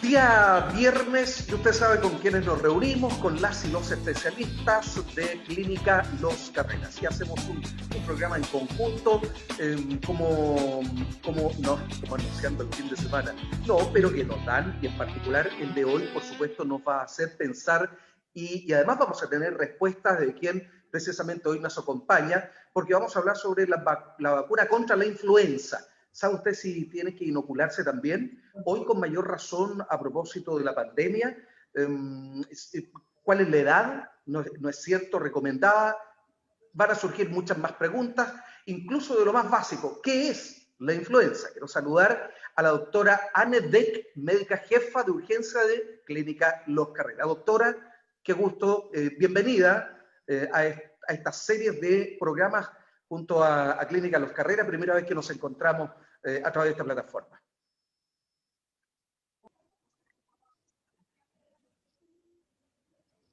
Día viernes, y usted sabe con quiénes nos reunimos, con las y los especialistas de Clínica Los Carreras. Y hacemos un programa en conjunto, como anunciando el fin de semana. No, pero que nos dan, y en particular el de hoy, por supuesto, nos va a hacer pensar y además vamos a tener respuestas de quien precisamente hoy nos acompaña, porque vamos a hablar sobre la vacuna contra la influenza. ¿Sabe usted si tiene que inocularse también? Hoy con mayor razón a propósito de la pandemia. ¿Cuál es la edad? No es cierto, recomendada. Van a surgir muchas más preguntas, incluso de lo más básico. ¿Qué es la influenza? Quiero saludar a la doctora Anne Deck, médica jefa de urgencia de Clínica Los Carreras. Doctora, qué gusto, bienvenida a estas series de programas junto a Clínica Los Carreras, primera vez que nos encontramos a través de esta plataforma.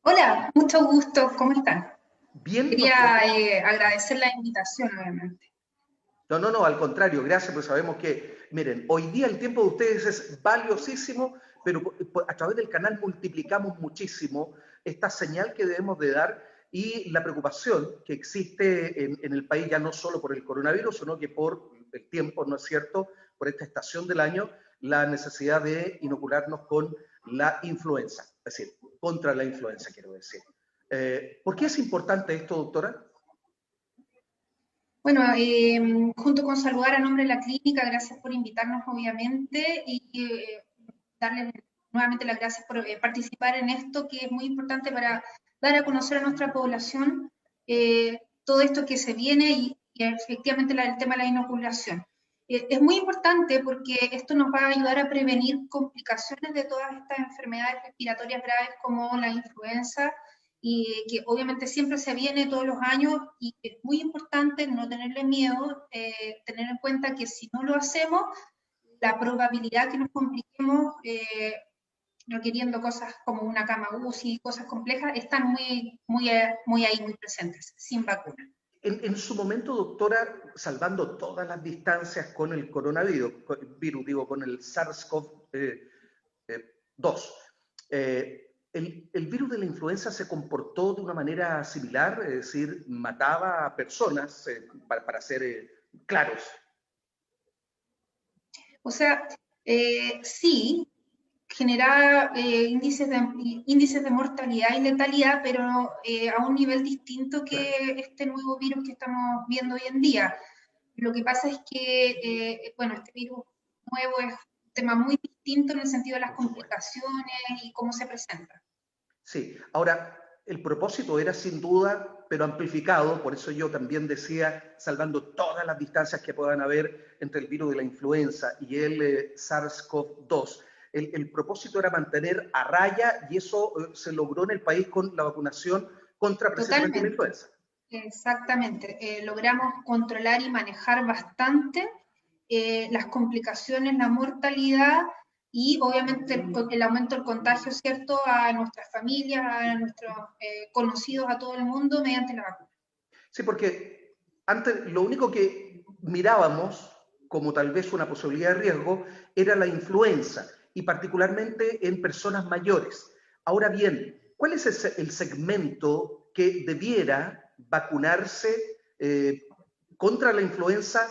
Hola, mucho gusto, ¿cómo están? Bien, Quería agradecer la invitación nuevamente. No, al contrario, gracias, pues sabemos que, miren, hoy día el tiempo de ustedes es valiosísimo, pero a través del canal multiplicamos muchísimo esta señal que debemos de dar y la preocupación que existe en el país, ya no solo por el coronavirus, sino que por el tiempo, ¿no es cierto?, por esta estación del año, la necesidad de inocularnos con la influenza, es decir, contra la influenza, quiero decir. ¿Por qué es importante esto, doctora? Bueno, junto con saludar a nombre de la clínica, gracias por invitarnos, obviamente, y darles nuevamente las gracias por participar en esto, que es muy importante para dar a conocer a nuestra población todo esto que se viene y efectivamente el tema de la inoculación. Es muy importante porque esto nos va a ayudar a prevenir complicaciones de todas estas enfermedades respiratorias graves como la influenza, y que obviamente siempre se viene todos los años, y es muy importante no tenerle miedo, tener en cuenta que si no lo hacemos, la probabilidad que nos compliquemos requiriendo cosas como una cama UCI, cosas complejas, están muy presentes, sin vacuna. En su momento, doctora, salvando todas las distancias con el coronavirus, con el SARS-CoV-2, el virus de la influenza se comportó de una manera similar, es decir, mataba a personas, para ser claros. O sea, sí, generaba índices de mortalidad y letalidad, pero a un nivel distinto que este nuevo virus que estamos viendo hoy en día. Lo que pasa es que, bueno, este virus nuevo es un tema muy distinto en el sentido de las complicaciones y cómo se presenta. Sí, ahora, el propósito era sin duda, pero amplificado, por eso yo también decía, salvando todas las distancias que puedan haber entre el virus de la influenza y el SARS-CoV-2. El propósito era mantener a raya y eso se logró en el país con la vacunación contra precisamente la influenza. Exactamente, logramos controlar y manejar bastante las complicaciones, la mortalidad y obviamente el aumento del contagio, ¿cierto?, a nuestras familias, a nuestros conocidos, a todo el mundo mediante la vacuna. Sí, porque antes lo único que mirábamos como tal vez una posibilidad de riesgo era la influenza y particularmente en personas mayores. Ahora bien, ¿cuál es el segmento que debiera vacunarse contra la influenza,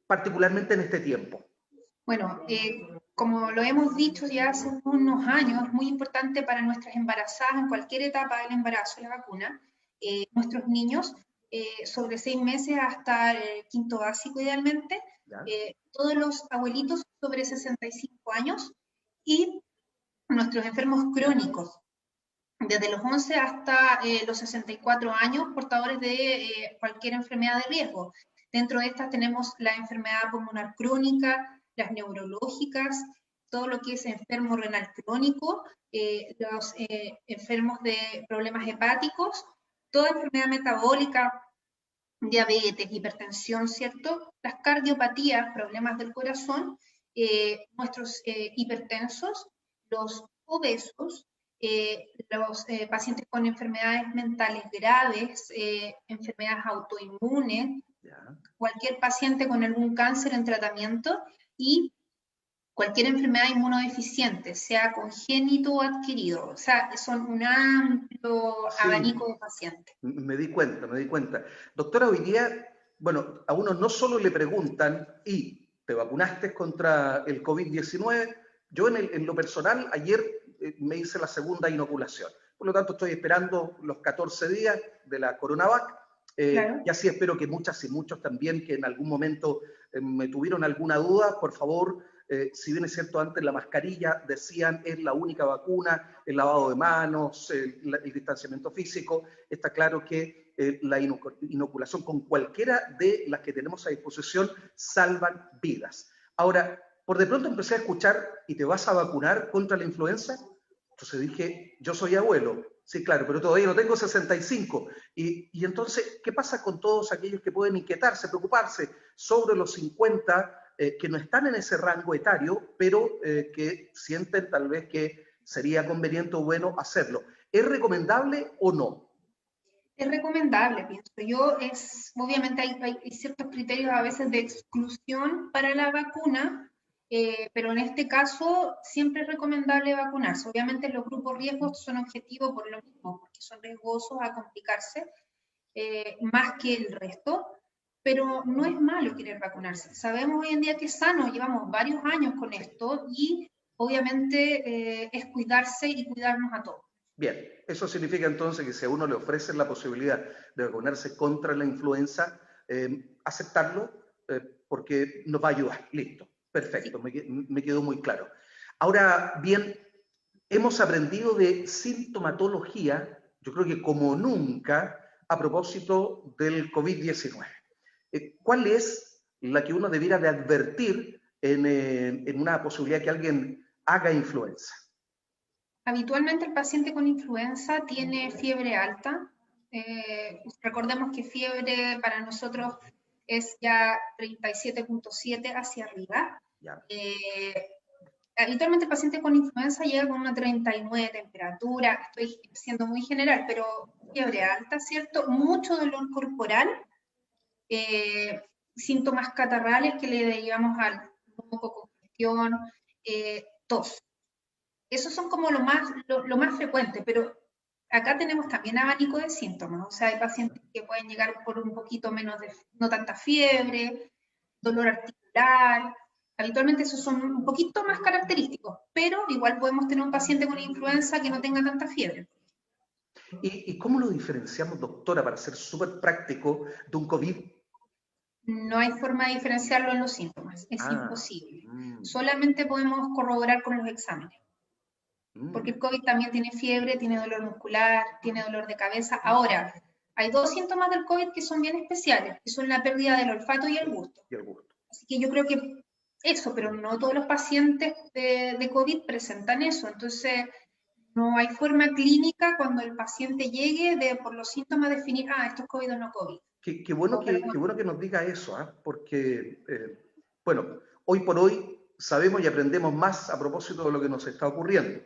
particularmente en este tiempo? Bueno, como lo hemos dicho ya hace unos años, es muy importante para nuestras embarazadas en cualquier etapa del embarazo la vacuna. Nuestros niños sobre 6 meses hasta el quinto básico idealmente, todos los abuelitos sobre 65 años y nuestros enfermos crónicos desde los 11 hasta los 64 años, portadores de cualquier enfermedad de riesgo. Dentro de estas tenemos la enfermedad pulmonar crónica, las neurológicas, todo lo que es enfermo renal crónico, los enfermos de problemas hepáticos, toda enfermedad metabólica, diabetes, hipertensión, ¿cierto? Las cardiopatías, problemas del corazón, nuestros hipertensos, los obesos, los pacientes con enfermedades mentales graves, enfermedades autoinmunes, cualquier paciente con algún cáncer en tratamiento y cualquier enfermedad inmunodeficiente, sea congénito o adquirido. O sea, son un amplio abanico Sí, de pacientes. me di cuenta, me di cuenta. Doctora, hoy día, bueno, a uno no solo le preguntan, ¿y te vacunaste contra el COVID-19? Yo en lo personal, ayer me hice la segunda inoculación. Por lo tanto, estoy esperando los 14 días de la CoronaVac. Claro. Y así espero que muchas y muchos también que en algún momento me tuvieron alguna duda, por favor, si bien es cierto, antes la mascarilla decían es la única vacuna, el lavado de manos, el distanciamiento físico, está claro que la inoculación con cualquiera de las que tenemos a disposición salvan vidas. Ahora, por de pronto empecé a escuchar, ¿y te vas a vacunar contra la influenza? Entonces dije, yo soy abuelo, sí, claro, pero todavía no tengo 65. Y entonces, ¿qué pasa con todos aquellos que pueden inquietarse, preocuparse sobre los 50, que no están en ese rango etario, pero que sienten tal vez que sería conveniente o bueno hacerlo? ¿Es recomendable o no? Es recomendable, pienso yo. Obviamente hay ciertos criterios a veces de exclusión para la vacuna, pero en este caso siempre es recomendable vacunarse. Obviamente los grupos riesgos son objetivos por lo mismo, porque son riesgosos a complicarse más que el resto, pero no es malo querer vacunarse. Sabemos hoy en día que es sano, llevamos varios años con esto y obviamente es cuidarse y cuidarnos a todos. Bien, eso significa entonces que si a uno le ofrecen la posibilidad de vacunarse contra la influenza, aceptarlo, porque nos va a ayudar. Listo, perfecto, Sí. me quedó muy claro. Ahora bien, hemos aprendido de sintomatología, yo creo que como nunca, a propósito del COVID-19. ¿Cuál es la que uno debiera de advertir en una posibilidad que alguien haga influenza? Habitualmente el paciente con influenza tiene fiebre alta. Recordemos que fiebre para nosotros es ya 37,7 hacia arriba. Ya, Eh, Habitualmente el paciente con influenza llega con una 39 de temperatura, estoy siendo muy general, pero fiebre alta, ¿cierto? Mucho dolor corporal, eh, síntomas catarrales que le derivamos al moco, congestión, tos. Esos son como lo más frecuente, pero acá tenemos también abanico de síntomas. O sea, hay pacientes que pueden llegar por un poquito menos de, no tanta fiebre, dolor articular. Habitualmente esos son un poquito más característicos, pero igual podemos tener un paciente con influenza que no tenga tanta fiebre. ¿Y cómo lo diferenciamos, doctora, para ser súper práctico, de un COVID? No hay forma de diferenciarlo en los síntomas, es Ah, imposible. mm, Solamente podemos corroborar con los exámenes. Porque mm, el COVID también tiene fiebre, tiene dolor muscular, tiene dolor de cabeza. Ahora, hay dos síntomas del COVID que son bien especiales, que son la pérdida del olfato y el gusto. y el gusto. Así que yo creo que eso, pero no todos los pacientes de COVID presentan eso. Entonces, no hay forma clínica cuando el paciente llegue de por los síntomas definir, ah, esto es COVID o no COVID. Qué bueno qué bueno que nos diga eso, ¿ah? Porque, bueno, hoy por hoy sabemos y aprendemos más a propósito de lo que nos está ocurriendo,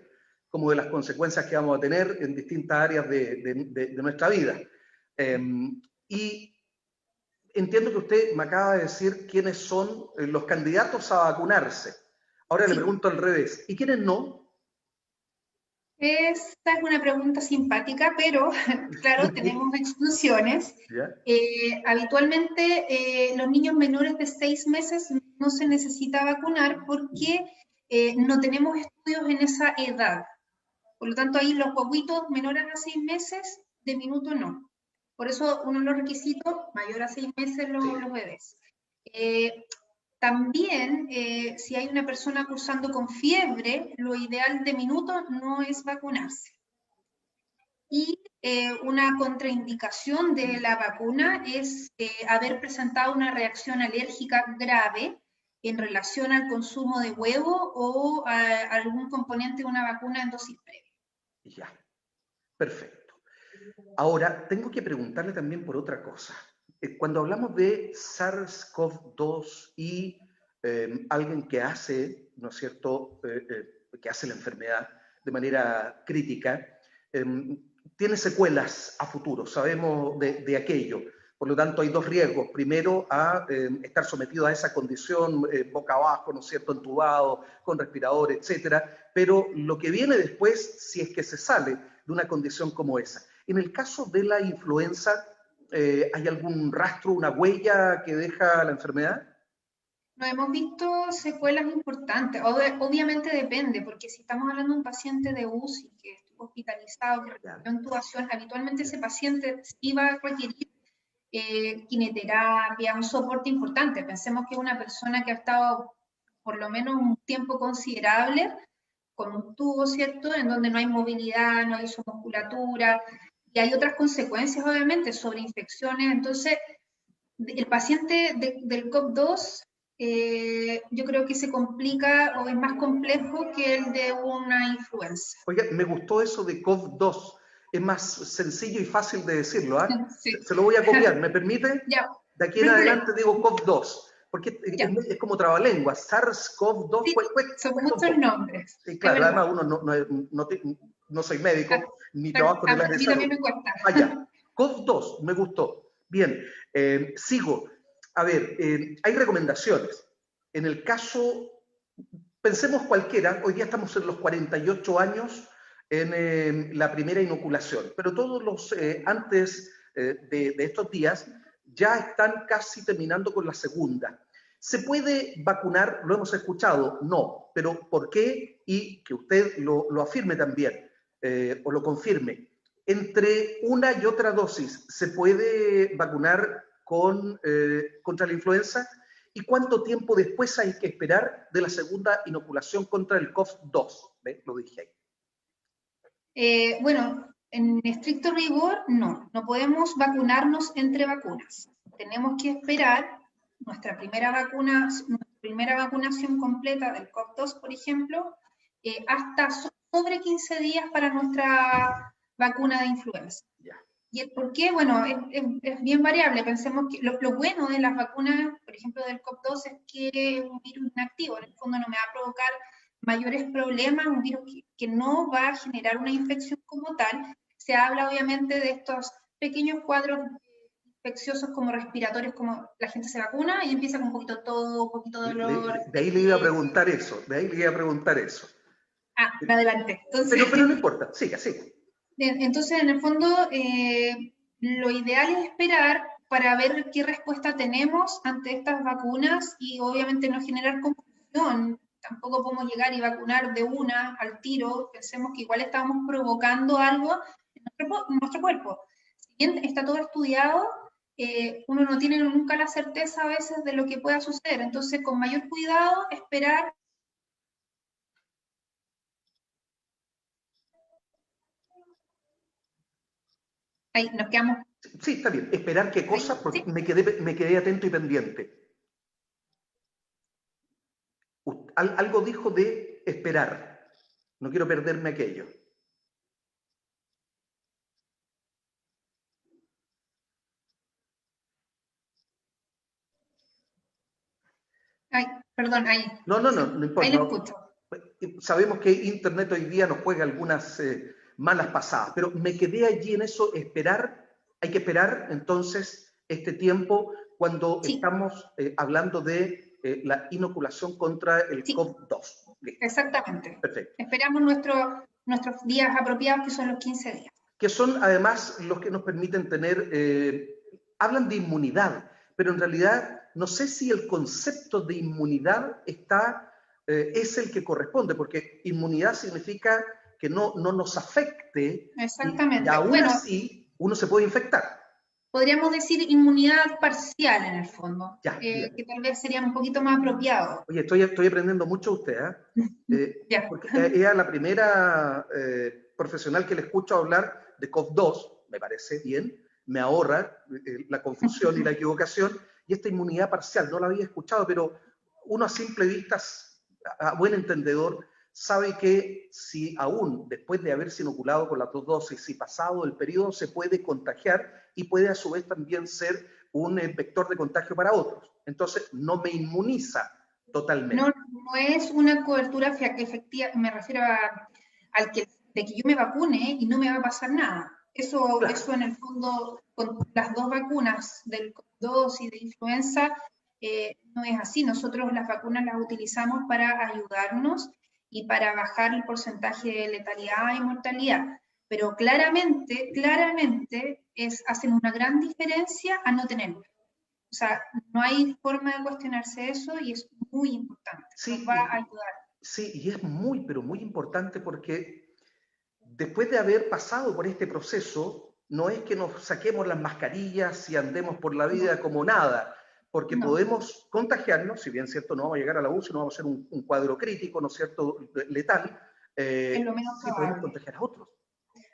como de las consecuencias que vamos a tener en distintas áreas de nuestra vida. Eh, y entiendo que usted me acaba de decir quiénes son los candidatos a vacunarse. Ahora le Sí, pregunto al revés, ¿y quiénes no? esta es una pregunta simpática, pero claro, tenemos exclusiones. ¿Ya? Habitualmente los niños menores de 6 meses no se necesita vacunar porque no tenemos estudios en esa edad. Por lo tanto, ahí los guaguitos menores a 6 meses, de minuto no. Por eso uno de los requisitos, mayor a 6 meses Sí. los bebés. Eh, También, si hay una persona cursando con fiebre, lo ideal de minuto no es vacunarse. Y una contraindicación de la vacuna es haber presentado una reacción alérgica grave en relación al consumo de huevo o a algún componente de una vacuna en dosis previa. Ya, perfecto. Ahora, tengo que preguntarle también por otra cosa. Cuando hablamos de SARS-CoV-2 y alguien que hace, ¿no es cierto?, que hace la enfermedad de manera crítica, eh, tiene secuelas a futuro, sabemos de aquello. Por lo tanto, hay dos riesgos. Primero, a estar sometido a esa condición boca abajo, ¿no es cierto?, entubado, con respirador, etcétera. Pero lo que viene después, si es que se sale de una condición como esa. En el caso de la influenza, ¿hay algún rastro, una huella que deja la enfermedad? No hemos visto secuelas importantes. Obviamente depende, porque si estamos hablando de un paciente de UCI que estuvo hospitalizado, que recibió intubación, habitualmente ese paciente iba a requerir quimioterapia, un soporte importante. Pensemos que es una persona que ha estado por lo menos un tiempo considerable con un tubo, ¿cierto?, en donde no hay movilidad, no hay isomusculatura, y hay otras consecuencias, obviamente, sobre infecciones. Entonces, el paciente del COP2, yo creo que se complica o es más complejo que el de una influenza. Oiga, me gustó eso de COV2. Es más sencillo y fácil de decirlo, ¿ah? Sí. Se lo voy a copiar, ¿me permite? Ya, De aquí no en hay adelante problema. digo COV2, porque Ya. es como trabalengua, SARS-CoV-2, Sí, son cuesta un muchos poco. nombres, Sí, es claro, además verdad. uno no soy médico, ni trabajo en el A área de mí salud. también me cuesta. Allá, COV2, me gustó. Bien, sigo. A ver, hay recomendaciones. En el caso, pensemos cualquiera, hoy día estamos en los 48 años en la primera inoculación, pero todos los antes de estos días ya están casi terminando con la segunda. ¿Se puede vacunar? ¿Lo hemos escuchado? No, pero ¿por qué? Y que usted lo afirme también, o lo confirme. Entre una y otra dosis, ¿se puede vacunar contra la influenza? ¿Y cuánto tiempo después hay que esperar de la segunda inoculación contra el COV-2? ¿Ve? Lo dije ahí. Bueno, en estricto rigor, no podemos vacunarnos entre vacunas. Tenemos que esperar nuestra primera vacunación completa del COV-2, por ejemplo, hasta sobre 15 días para nuestra vacuna de influenza. Ya. ¿Y el por qué? Bueno, es bien variable. Pensemos que lo bueno de las vacunas, por ejemplo, del COV-2, es que es un virus inactivo. En el fondo no me va a provocar mayores problemas, un virus que no va a generar una infección como tal. Se habla obviamente de estos pequeños cuadros infecciosos como respiratorios, como la gente se vacuna y empieza con un poquito todo, un poquito de dolor. De ahí le iba a preguntar eso, de ahí le iba a preguntar eso. Me adelanté. Entonces, Pero no importa, siga. entonces, en el fondo, lo ideal es esperar para ver qué respuesta tenemos ante estas vacunas y obviamente no generar confusión. Tampoco podemos llegar y vacunar de una al tiro. Pensemos que igual estamos provocando algo en nuestro cuerpo. Si bien está todo estudiado, uno no tiene nunca la certeza a veces de lo que pueda suceder. Entonces, con mayor cuidado, esperar. Ahí nos quedamos. Sí, está bien. Esperar qué cosa, porque ¿Sí? me quedé atento y pendiente. Algo dijo de esperar. No quiero perderme aquello. Ay, perdón, ahí. No Ahí importa. lo No. escucho. Sabemos que Internet hoy día nos juega algunas malas pasadas, pero me quedé allí en eso, esperar. Hay que esperar entonces este tiempo cuando Sí, estamos hablando de la inoculación contra el sí, COV-2. exactamente. Perfecto. Esperamos nuestros días apropiados, que son los 15 días. Que son además los que nos permiten tener, hablan de inmunidad, pero en realidad no sé si el concepto de inmunidad es el que corresponde, porque inmunidad significa que no nos afecte y Exactamente. aún Bueno, así uno se puede infectar. podríamos decir inmunidad parcial en el fondo, Ya, bien. que tal vez sería un poquito más apropiado. Oye, estoy aprendiendo mucho de usted, Ya. porque ella es la primera profesional que le escucho hablar de COV-2, me parece bien, me ahorra la confusión y la equivocación, y esta inmunidad parcial, no la había escuchado, pero uno a simple vista, a buen entendedor, sabe que si aún después de haberse inoculado con las dos dosis, si pasado el periodo, se puede contagiar y puede a su vez también ser un vector de contagio para otros. Entonces, no me inmuniza totalmente. No es una cobertura efectiva, me refiero de que yo me vacune y no me va a pasar nada. Eso Claro. en el fondo con las dos vacunas del COVID-2 y de influenza, no es así. Nosotros las vacunas las utilizamos para ayudarnos y para bajar el porcentaje de letalidad y mortalidad. Pero claramente, hacen una gran diferencia a no tenerlo. O sea, no hay forma de cuestionarse eso y es muy importante. Nos va a ayudar. Sí, y es muy, pero muy importante porque después de haber pasado por este proceso, no es que nos saquemos las mascarillas y andemos por la vida como nada, porque podemos contagiarnos, si bien cierto no vamos a llegar a la UCI, no vamos a ser un cuadro crítico, ¿no es cierto?, letal, es lo menos sí podemos contagiar a otros.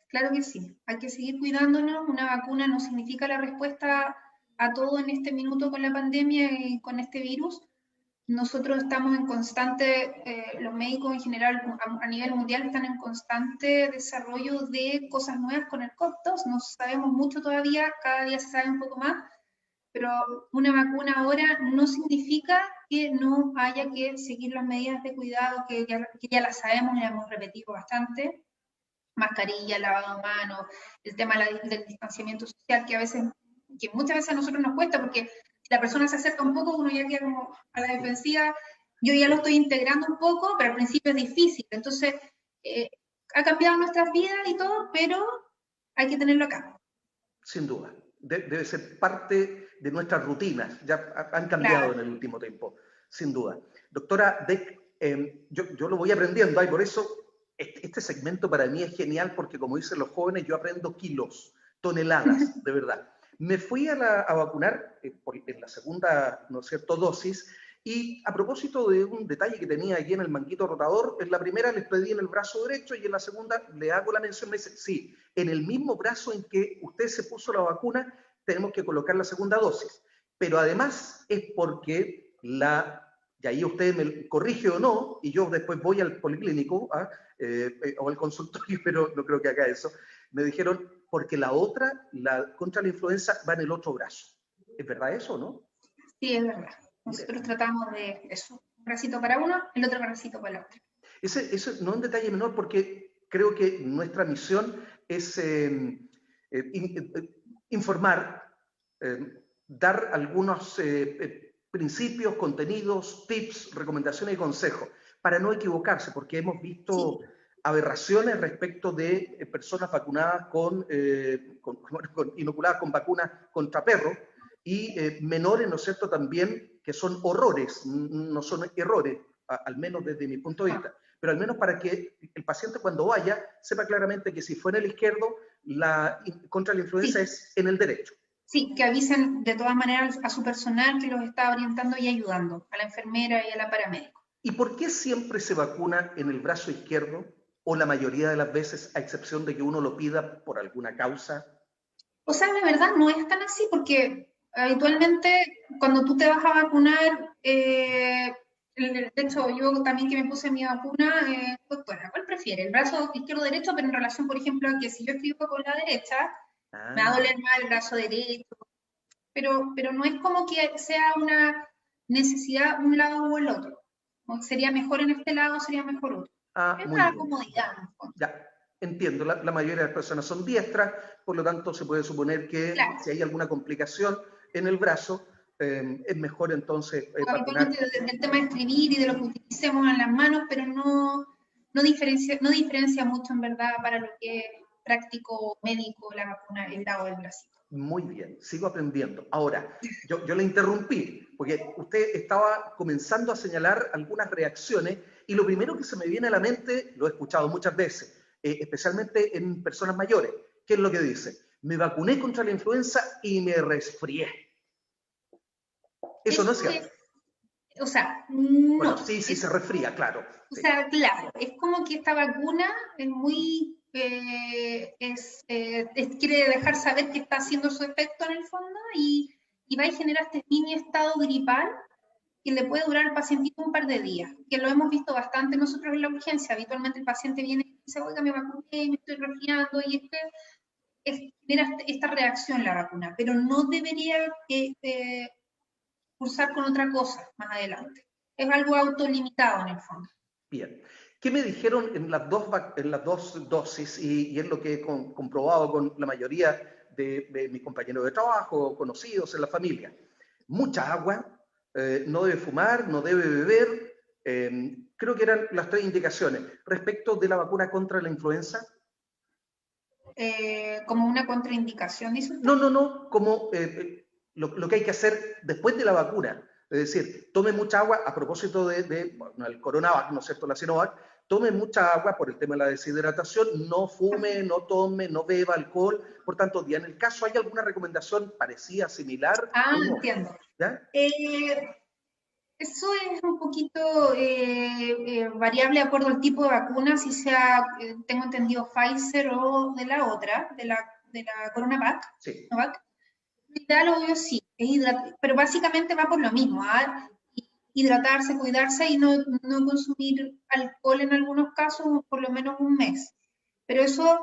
Claro que sí, hay que seguir cuidándonos. Una vacuna no significa la respuesta a todo en este minuto con la pandemia y con este virus. Nosotros estamos en constante, los médicos en general a nivel mundial están en constante desarrollo de cosas nuevas con el COVID-2. No sabemos mucho todavía, cada día se sabe un poco más, pero una vacuna ahora no significa que no haya que seguir las medidas de cuidado que ya las sabemos y las hemos repetido bastante. Mascarilla, lavado de manos, el tema del distanciamiento social, que muchas veces a nosotros nos cuesta, porque si la persona se acerca un poco, uno ya queda como a la defensiva. Yo ya lo estoy integrando un poco, pero al principio es difícil. Entonces, ha cambiado nuestras vidas y todo, pero hay que tenerlo acá. Sin duda. Debe ser parte de nuestras rutinas. Ya han cambiado en el último tiempo, sin duda. Doctora Beck, yo lo voy aprendiendo, y por eso este segmento para mí es genial, porque como dicen los jóvenes, yo aprendo kilos, toneladas, de verdad. Me fui a vacunar en la segunda, ¿no es cierto?, dosis, y a propósito de un detalle que tenía aquí en el manguito rotador, en la primera les pedí en el brazo derecho y en la segunda le hago la mención, me dice, sí, en el mismo brazo en que usted se puso la vacuna, tenemos que colocar la segunda dosis. Pero además es porque y ahí usted me corrige o no, y yo después voy al policlínico o al consultorio, pero no creo que haga eso, me dijeron, porque la otra, contra la influenza, va en el otro brazo. ¿Es verdad eso, no? Sí, es verdad. Nosotros tratamos de eso. Un bracito para uno, el otro bracito para el otro. Ese no es un detalle menor, porque creo que nuestra misión es informar, dar algunos principios, contenidos, tips, recomendaciones y consejos, para no equivocarse, porque hemos visto aberraciones respecto de personas vacunadas inoculadas con vacunas contra perros, y menores, ¿no es cierto?, también, que son horrores, no son errores, al menos desde mi punto de vista, pero al menos para que el paciente cuando vaya sepa claramente que si fue en el izquierdo, contra la influenza es en el derecho. Sí, que avisen de todas maneras a su personal que los está orientando y ayudando, a la enfermera y a la paramédico. ¿Y por qué siempre se vacuna en el brazo izquierdo, o la mayoría de las veces, a excepción de que uno lo pida por alguna causa? O sea, la verdad no es tan así, porque habitualmente cuando tú te vas a vacunar, de hecho yo también que me puse mi vacuna, doctora, ¿cuál prefiere? ¿El brazo izquierdo o derecho? Pero en relación, por ejemplo, a que si yo escribo con la derecha, me va a doler más el brazo derecho, pero no es como que sea una necesidad un lado o el otro. O sería mejor en este lado, sería mejor otro. Es una comodidad. Ya, entiendo. La mayoría de las personas son diestras, por lo tanto se puede suponer que si hay alguna complicación en el brazo, es mejor entonces habitualmente del tema de escribir y de lo que utilicemos en las manos, pero no diferencia mucho en verdad para lo que es práctico médico la vacuna, el lado del bracito. Muy bien, sigo aprendiendo. Ahora, yo le interrumpí, porque usted estaba comenzando a señalar algunas reacciones, y lo primero que se me viene a la mente, lo he escuchado muchas veces, especialmente en personas mayores, ¿qué es lo que dice? Me vacuné contra la influenza y me resfrié. Eso no es cierto. O sea, no. Bueno, sí, se resfría, claro. O sea, claro, es como que esta vacuna es muy quiere dejar saber que está haciendo su efecto en el fondo y va a generar este mini estado gripal que le puede durar al pacientito un par de días, que lo hemos visto bastante nosotros en la urgencia. Habitualmente el paciente viene y dice, oiga, me vacuné, me estoy resfriando, y genera esta reacción la vacuna, pero no debería cursar con otra cosa más adelante. Es algo autolimitado en el fondo. Bien. ¿Qué me dijeron en las dos dosis, y es lo que he comprobado con la mayoría de mis compañeros de trabajo, conocidos en la familia. Mucha agua, no debe fumar, no debe beber. Creo que eran las 3 indicaciones. Respecto de la vacuna contra la influenza. ¿Como una contraindicación, dice usted? No, como lo que hay que hacer después de la vacuna. Es decir, tome mucha agua a propósito bueno, el Coronavac, ¿no es cierto?, la Sinovac. Tome mucha agua por el tema de la deshidratación, no fume, no tome, no beba alcohol. Por tanto, en el caso, ¿hay alguna recomendación parecida, similar? No? Entiendo. ¿Ya? Eso es un poquito variable de acuerdo al tipo de vacuna, si sea, tengo entendido, Pfizer o de la otra, de la Coronavac. Sí. Novak. Lo obvio sí, pero básicamente va por lo mismo, hidratarse, cuidarse y no consumir alcohol en algunos casos por lo menos un mes. Pero eso,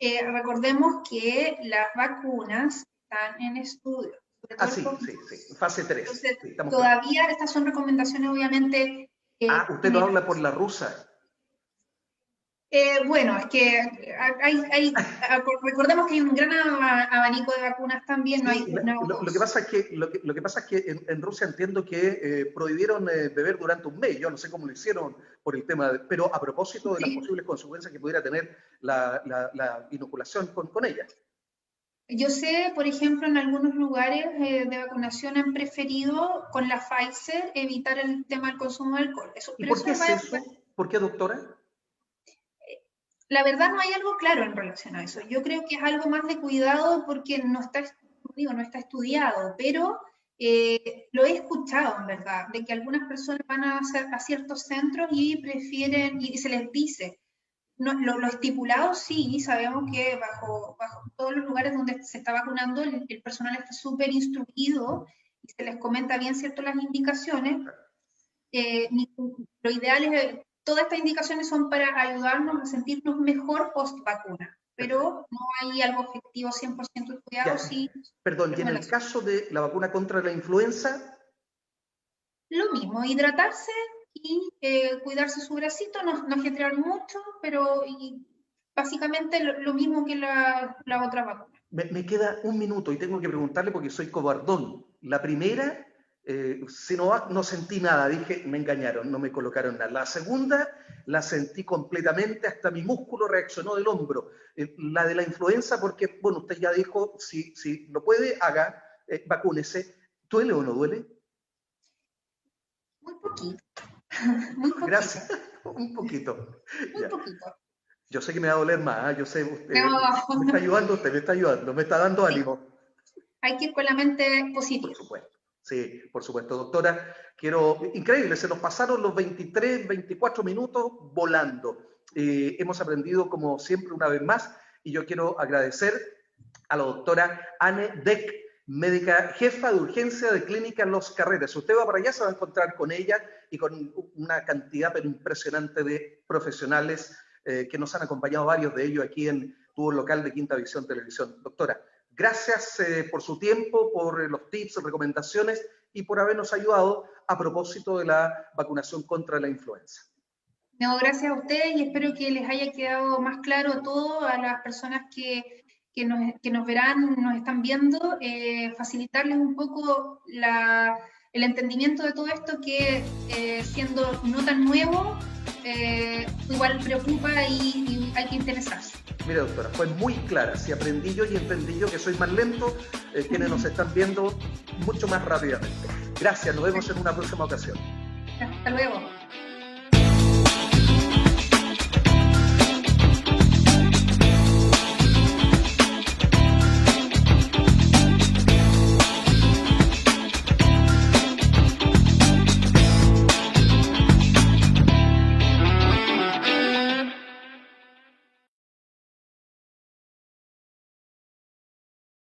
recordemos que las vacunas están en estudio. Sí, fase 3. Entonces, sí, todavía estas son recomendaciones, obviamente. Usted no habla por la rusa. Bueno, es que recordemos que hay un gran abanico de vacunas también. Sí, lo que pasa es que en Rusia entiendo que prohibieron beber durante un mes. Yo no sé cómo lo hicieron por el tema, pero a propósito de las posibles consecuencias que pudiera tener la inoculación con ella. Yo sé, por ejemplo, en algunos lugares de vacunación han preferido con la Pfizer evitar el tema del consumo de alcohol. ¿Y por qué es eso? ¿Por qué, doctora? La verdad no hay algo claro en relación a eso. Yo creo que es algo más de cuidado porque no está estudiado, pero lo he escuchado, en verdad, de que algunas personas van a ciertos centros y prefieren, y se les dice, no, lo estipulado sí, sabemos que bajo todos los lugares donde se está vacunando el personal está súper instruido y se les comenta bien cierto las indicaciones. Lo ideal es, todas estas indicaciones son para ayudarnos a sentirnos mejor post vacuna, pero no hay algo objetivo 100% estudiado. Sí, perdón, y en el caso de la vacuna contra la influenza. Lo mismo, hidratarse y cuidarse su bracito, no ajetrear mucho, pero básicamente lo mismo que la otra vacuna. Me queda un minuto y tengo que preguntarle porque soy cobardón. La primera, Sinovac, no sentí nada, dije, me engañaron, no me colocaron nada. La segunda, la sentí completamente, hasta mi músculo reaccionó del hombro. La de la influenza, porque, bueno, usted ya dijo, si lo puede, haga, vacúnese. ¿Duele o no duele? Muy poquito. Muy poquito. Gracias, un poquito. Muy poquito. Yo sé que me va a doler más, yo sé, usted me está ayudando, me está dando ánimo. Hay que ir con la mente positiva. Por supuesto, sí, por supuesto. Doctora, increíble, se nos pasaron los 23, 24 minutos volando. Hemos aprendido, como siempre, una vez más, y yo quiero agradecer a la doctora Anne Deck, médica jefa de urgencia de Clínica Los Carreras. Si usted va para allá, se va a encontrar con ella y con una cantidad pero impresionante de profesionales que nos han acompañado, varios de ellos aquí en tu local de Quinta Visión Televisión. Doctora, gracias por su tiempo, por los tips, recomendaciones y por habernos ayudado a propósito de la vacunación contra la influenza. No, gracias a ustedes y espero que les haya quedado más claro todo a las personas que nos verán, nos están viendo, facilitarles un poco el entendimiento de todo esto que siendo no tan nuevo, igual preocupa y hay que interesarse. Mire, doctora, fue muy clara. Si aprendí yo y entendí yo que soy más lento, quienes nos están viendo mucho más rápidamente. Gracias, nos vemos en una próxima ocasión. Hasta luego.